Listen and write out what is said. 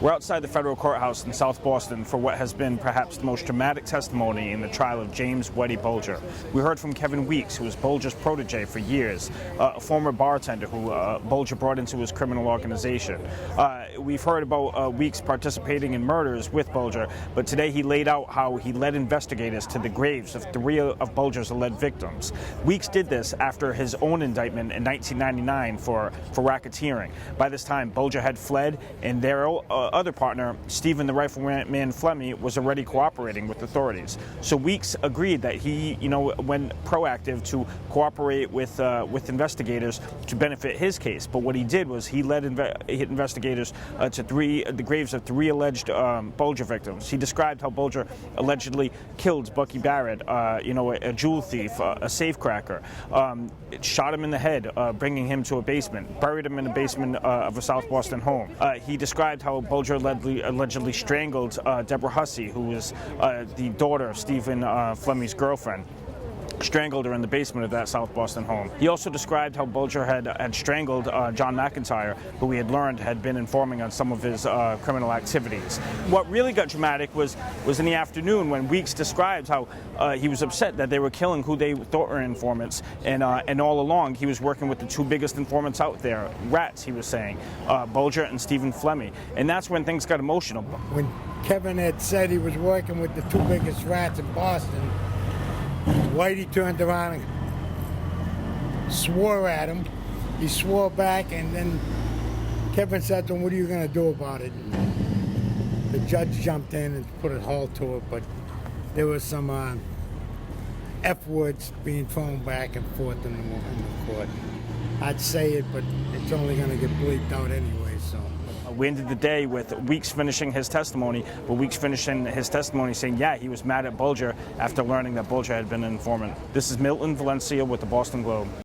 We're outside the federal courthouse in South Boston for what has been perhaps the most dramatic testimony in the trial of James "Weddy" Bulger. We heard from Kevin Weeks, who was Bulger's protege for years, a former bartender who Bulger brought into his criminal organization. We've heard about Weeks participating in murders with Bulger, but today he laid out how he led investigators to the graves of 3 of Bulger's alleged victims. Weeks did this after his own indictment in 1999 for racketeering. By this time, Bulger had fled, and their other partner, Stephen the Rifleman Fleming, was already cooperating with authorities. So Weeks agreed that he, went proactive to cooperate with investigators to benefit his case. But what he did was he led investigators to the graves of 3 alleged Bulger victims. He described how Bulger allegedly killed Bucky Barrett, a jewel thief, a safecracker, shot him in the head, bringing him to a basement, buried him in the basement of a South Boston home. He described how Bulger allegedly strangled Deborah Hussey, who was the daughter of Stephen Fleming's girlfriend. Strangled her in the basement of that South Boston home. He also described how Bulger had strangled John McIntyre, who we had learned had been informing on some of his criminal activities. What really got dramatic was in the afternoon when Weeks described how he was upset that they were killing who they thought were informants, and all along he was working with the 2 biggest informants out there, rats, he was saying, Bulger and Stephen Fleming. And that's when things got emotional. When Kevin had said he was working with the 2 biggest rats in Boston, Whitey turned around and swore at him. He swore back, and then Kevin said to him, "What are you going to do about it?" And the judge jumped in and put a halt to it, but there was some F words being thrown back and forth in the court. I'd say it, but it's only going to get bleeped out anyway, so. We ended the day with Weeks finishing his testimony, but Weeks finishing his testimony saying, yeah, he was mad at Bulger after learning that Bulger had been an informant. This is Milton Valencia with the Boston Globe.